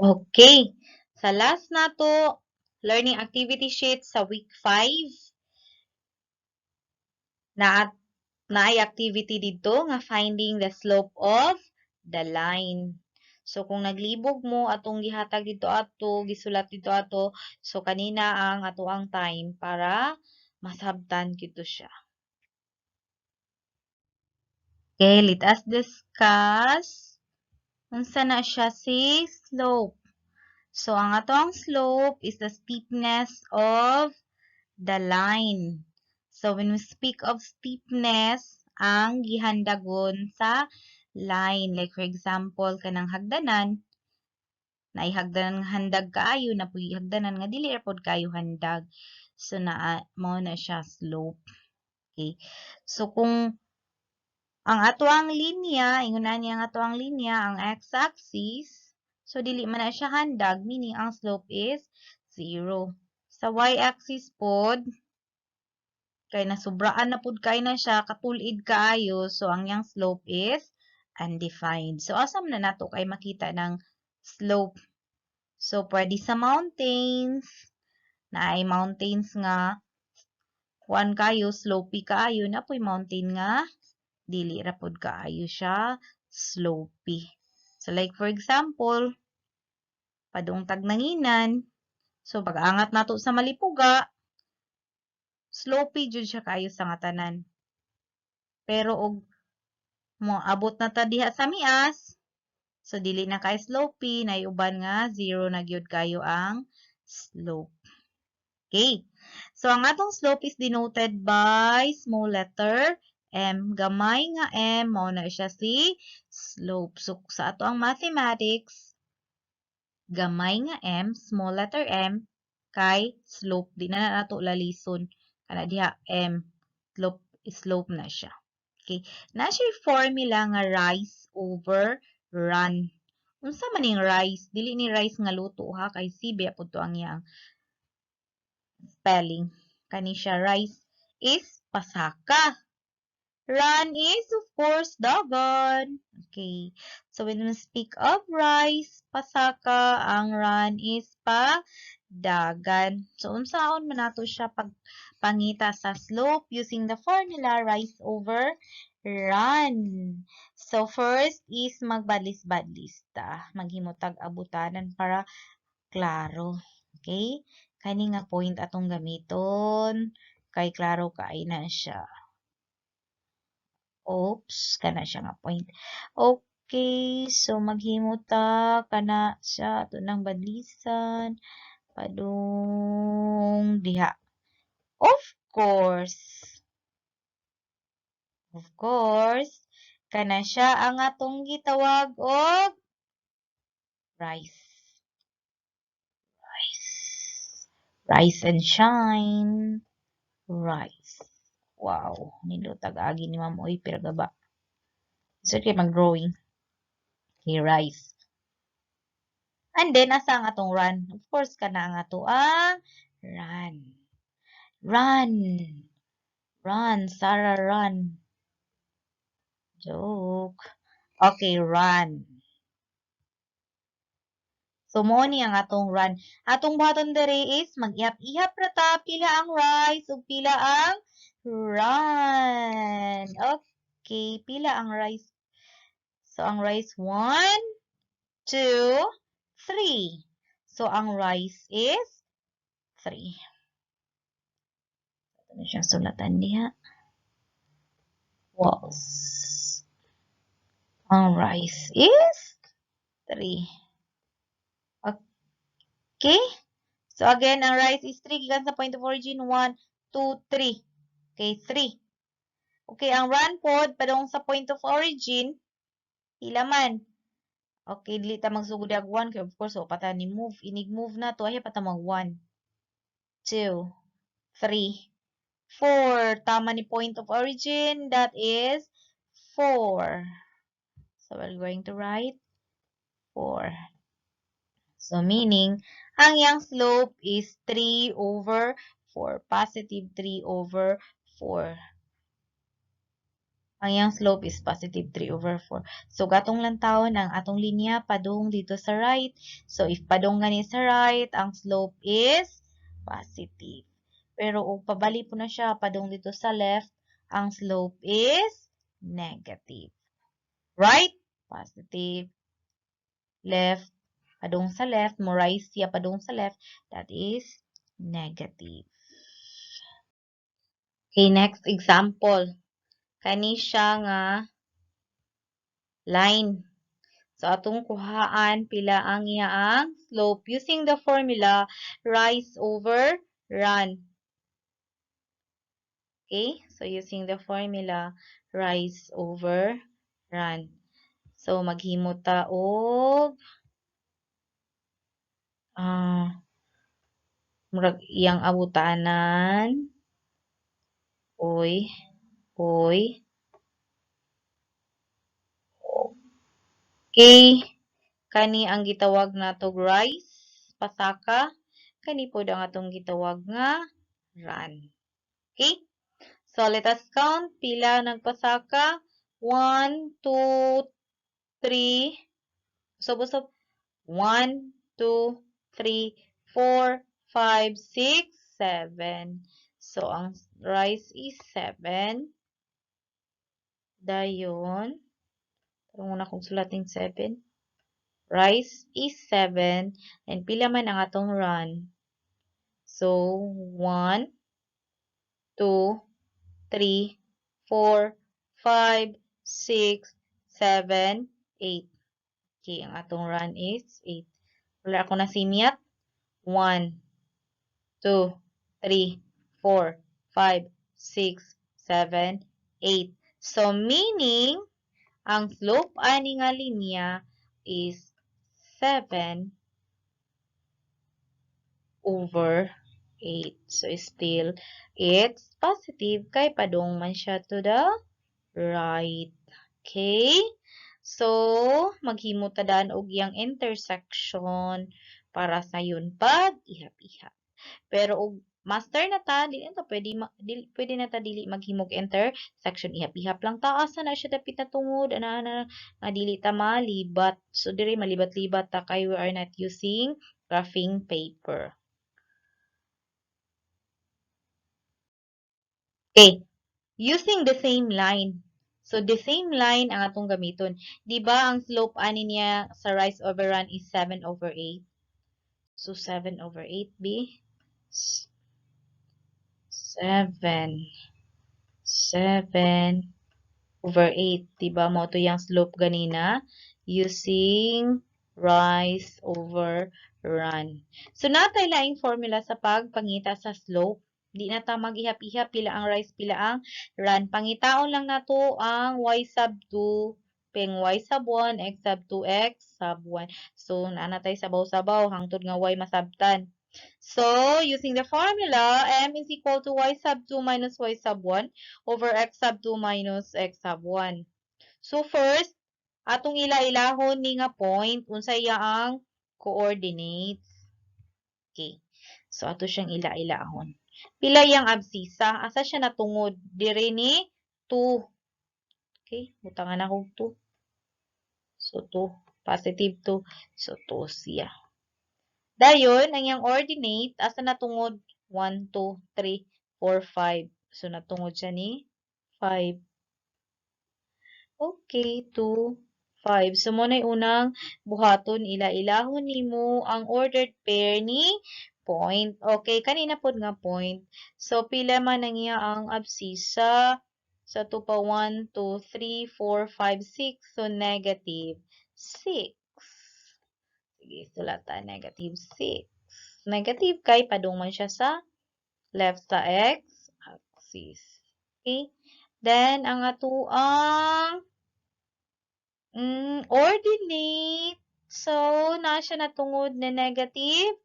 Okay. Sa last na to, learning activity sheet sa week 5. Naay activity dito nga finding the slope of the line. So, kung naglibog mo atong gihatag dito ato, gisulat dito ato, so kanina ang ato ang time para masabtan kito siya. Okay, let us discuss unsa na siya si slope. So, ang ato ang slope is the steepness of the line. So, when we speak of steepness, ang gihandagon sa line. Like, for example, kanang hagdanan, na ihagdanan nga handag kaayo, na puy hagdanan nga dili pod kayo handag. So, mao na siya slope. Okay. So, kung ang ato ang linya, ingunan niya ang ato ang linya, ang x-axis, so dili man na siya handag, meaning ang slope is 0. Sa y-axis pod, kay nasubraan na pud kay na siya, katulid kaayo, so ang yang slope is undefined. So, asam na nato kay makita ng slope. So, pwede sa mountains, na ay mountains nga, kuan kayo, slopey kaayo, na po'y mountain nga, dili ra pud kaayo siya, slopey. So, like for example, padung tagnanginan, so pag-angat nato sa Malipuga, slopey jud siya kaayo sa nga tanan. Pero og mo abot na ta diha sa Mias, so dili na kay slopey, na uban nga 0 na gyud kayo ang slope. Okay. So ang atong slope is denoted by small letter M. Gamay nga M, mao na siya si slope. So sa ato ang mathematics, gamay nga M, small letter M, kay slope. Di na nato lalison. Kana diha M, slope na siya. Okay. Na siya formula nga rise over run. Unsa man ning rise? Dili ni rise nga luto ha, kay sibe po to ang yang spelling. Kani siya rise is pasaka. Run is, of course, dagan. Okay. So, when we speak of rice, pasaka, ang run is dagan. So, unsaon man nato siya pangita sa slope using the formula rise over run. So, first is magbadlis-badlis ta. Maghimutag abutanan para klaro. Okay? Kani nga point atong gamiton. Kay klaro kaay na siya. Oops, kana siya nga point. Okay, so maghimo ta kana siya ato nang badlisan padung diha. Of course. Of course, kana siya ang atong gitawag og rice. Rice. Rise and shine. Rice. Wow, nilutag agi ni Ma'am Oy piragaba. So kay mag-drawing. Okay, rice. And then, asa ang atong run? Of course, kana ang ato ang run. Run. Run, Sarah, run. Joke. Okay, run. So, mo ni ang atong run. Atong buhaton dere is, mag-ihap-ihap ra ta, pila ang rice, o pila ang run. Okay, pila ang rice? So, ang rice, 1, 2, 3. So, ang rice is 3. Ano siyang sulatan diha? Was. Ang rice is 3. Okay? So, again, ang rice is 3. Gikan sa point of origin, 1, 2, 3. Okay, 3. Okay, ang run pod, padung sa point of origin, pila man. Okay, dili ta magsugod ang 1. Kaya, of course, pata ni move. Inig move na to. Ay, pata mag 1, 2, 3, 4. Tama ni point of origin. That is 4. So, we're going to write 4. So, meaning, ang yang slope is 3 over 4. Positive 3 over 4. Ang iyang slope is positive 3/4. So, gatong lang taon ang atong linya padung dito sa right. So, if padung gani sa right, ang slope is positive. Pero kung pabali po na siya padung dito sa left, ang slope is negative. Right? Positive. Left. Padung sa left. Mo rise siya padung sa left. That is negative. Okay, next example. Kani siya nga line. So, atong kuhaan, pila ang iyaang slope. Using the formula, rise over run. Okay? So, using the formula, rise over run. So, maghimo ta og murag iyang abutanan. Oy. Okay. Kani ang gitawag natog rise, pasaka. Kani po ang atong gitawag nga run. Okay? So, let us count. Pila nagpasaka? 1, 2, 3. Usab-usab. 1, 2, 3, 4, 5, 6, 7. So, ang rice is 7. Dayon. Tarong muna kong sulating 7. Rice is 7. And pila man ang atong run. So, 1, 2, 3, 4, 5, 6, 7, 8. Okay, ang atong run is 8. Wala ako na simyat. 1, 2, 3, 4, 5, 6, 7, 8. So, meaning, ang slope ani nga linya is 7 over 8. So, still, it's positive kay padung man siya to the right. Okay? So, maghimo ta daan og iyang intersection para sa yun pag ihap-ihap. Pero og master na ta, dili na ta pwede na ta dili maghimog intersection, ihap-ihap lang ta asa na siya dapit na tungod ana nga dili ta malibat. So diri malibat-libat ta kay we are not using graphing paper. Okay, using the same line. So, the same line ang atong gamiton. Di ba ang slope ani niya sa rise over run is 7 over 8? So, 7 over 8 be 7. 7 over 8. Diba mo to yung slope ganina? Using rise over run. So, natay laing formula sa pagpangita sa slope. Di na ta mag-ihap-ihap pila ang rise, pila ang run. Pangitaon lang nato ang y sub 2, ping y sub 1, x sub 2, x sub 1. So, naanatay sabaw-sabaw, hangtod nga y masabtan. So, using the formula, m is equal to y sub 2 minus y sub 1 over x sub 2 minus x sub 1. So, first, atong ila-ilahon ni nga point, unsay ang coordinates. Okay. So, ato siyang ila-ilahon. Pila yang absisa? Asa siya natungod? Diri ni 2. Okay. Butangan ako 2. So, 2. Positive 2. So, 2 siya. Dayon, ang iyang ordinate, asa natungod? 1, 2, 3, 4, 5. So, natungod siya ni 5. Okay, 2, 5. So, mo na unang buhaton, ila-ilahon nimo ang ordered pair ni point. Okay, kanina po nga point. So, pila man ang iya ang absisa sa 2 pa 1, 2, 3, 4, 5, 6. So, negative 6. Sige, sulatan. Negative 6. Negative kay padung man siya sa left sa x-axis. Okay? Then, ang atuang ordinate. So, na siya natungod na negative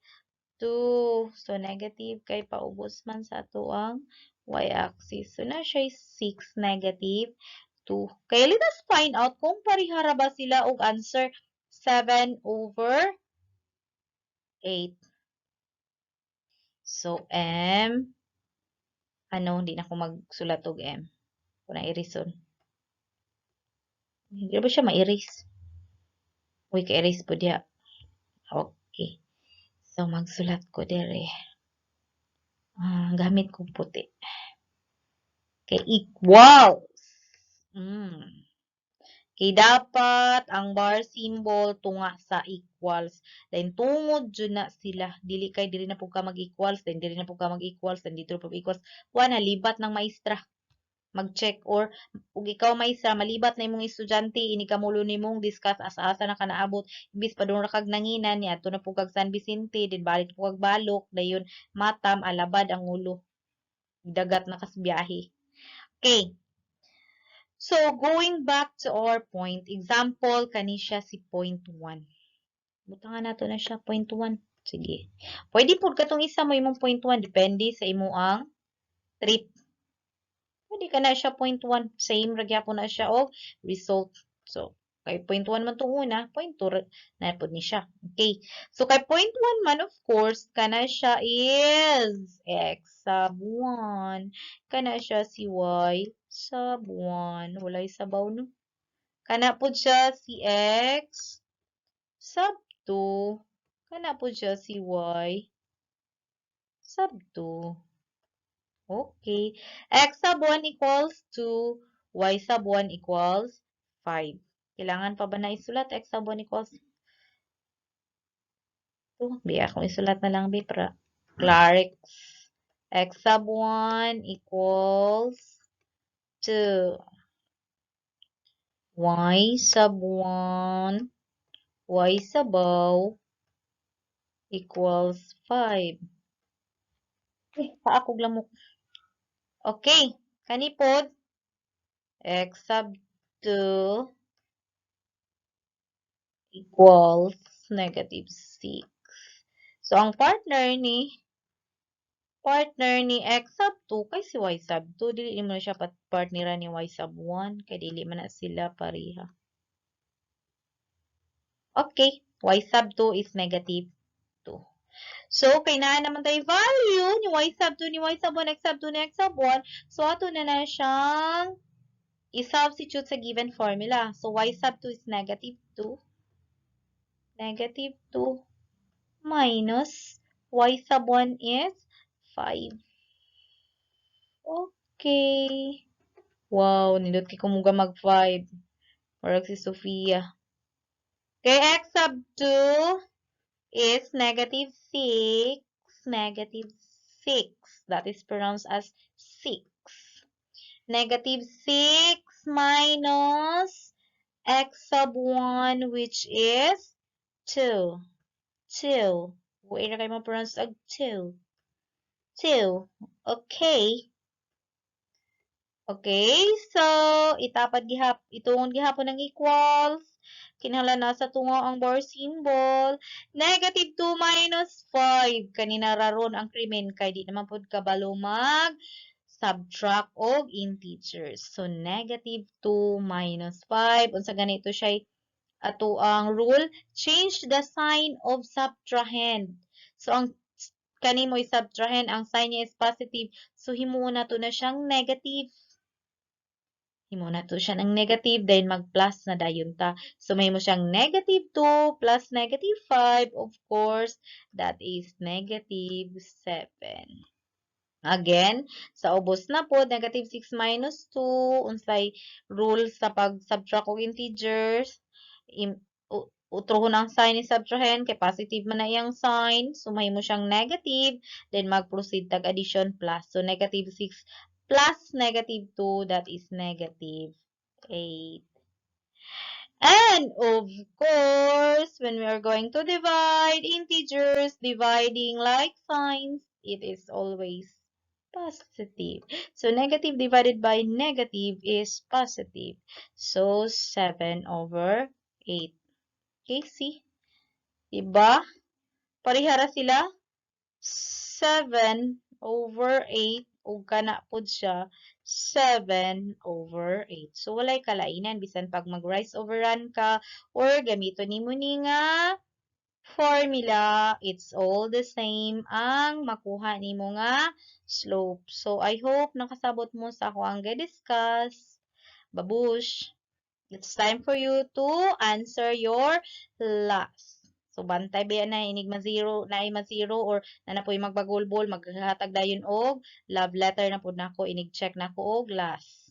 2. So, negative kay paubos man sa atuang y-axis. So, na siya 6 negative 2. Kaya let us find out kung parihara ba sila og answer 7 over 8. So, M, hindi na ako magsulat og M. Kung na i-reason. Hindi ba siya ma-erase? Uy, ka-erase po diya. Okay. So, magsulat ko dire. Gamit ko puti. Okay, equals. Kay dapat ang bar symbol tunga sa equals. Then tungod jud na sila. Dili na po ka mag-equals, then dili na po ka mag-equals, then dito po equals. Wala libat ng maestra. Mag-check or ug ikaw maestra malibat na imong estudyante ini kamulo nimong discuss asa-asa na kanaabot imbis padung ra kag nanginan ni adto na po kag San Vicente din balik po kag balok dayon matam alabad ang ulo. Dagat na kas biyahe. Okay. So, going back to our point, example, kani siya si point 1. Butangan nato na siya, point 1. Sige. Pwede po katong isa mo imong point 1, depende sa imo ang trip. Pwede ka na siya point 1, same ragyapon na siya o result. So, kay point 1 man itong una, point 2 na po ni siya. Okay. So, kay point 1 man, of course, kana siya is x sub 1. Kana siya si y sub 1. Walay sabaw, no? Kana po siya si x sub 2. Kana po siya si y sub 2. Okay. X sub 1 equals 2. Y sub 1 equals 5. Kailangan pa ba na isulat? X sub 1 equals 2. Biya akong isulat na lang, para Clarix. X sub 1 equals 2. Y sub 1. Y sabaw equals 5. Paakog lang mo. Okay. Kanipod. X sub 2 equals negative 6. So, ang partner ni x sub 2 kay si y sub 2. Dili mo na siya partneran ni y sub 1. Kay dili man na sila pareha. Okay. Y sub 2 is negative 2. So, kay na naman tayo value ni y sub 2 ni y sub 1, x sub 2 ni x sub 1. So, ato na siyang i-substitute sa given formula. So, y sub 2 is negative 2. Negative 2 minus y sub 1 is 5. Okay. Wow, nindot kay kumuga mag-5. Marag si Sofia. Okay, x sub 2 is negative 6. Negative 6. That is pronounced as 6. Negative 6 minus x sub 1, which is 2. 2. Wait na kayo ma-pronounce ag 2. 2. Okay. Okay, so itungon gihapon ng equals. Kinahanglan na sa tungo ang bar symbol. Negative 2 minus 5. Kanina raron ang krimen kay di naman pod kabalo mag subtract og integers. So negative 2 minus 5. Unsa ganito siya ato ang rule, change the sign of subtrahend. So ang kanimo subtrahend ang sign niya is positive. So himuon na to na siyang negative. Himo na to siya ng negative, then mag-plus na dayon ta. So, may mo siyang negative 2 plus negative 5. Of course, that is negative 7. Again, sa ubos na po, negative 6 minus 2. Unsay rule sa pag-subtract og integers. Utrohon ang sign ni subtrahend, kay positive man na iyang sign. So, may mo siyang negative, then mag-proceed tag addition plus. So, negative 6 plus negative 2, that is negative 8. And of course, when we are going to divide integers, dividing like signs, it is always positive. So, negative divided by negative is positive. So, 7 over 8. Okay, see? Diba? Parihara sila. 7 over 8 o kana pod siya 7 over 8. So walay kalainan bisan pag mag-rise over run ka or gamito nimo ni nga formula, it's all the same ang makuha nimo nga slope. So I hope nakasabot mo sa ako ang discuss. Babush! It's time for you to answer your last. So, bantay ba yan na inig ma-zero, na ay ma-zero, or na napoy magbagulbol, maghatag dayon og love letter na po nako, inig check nako og last.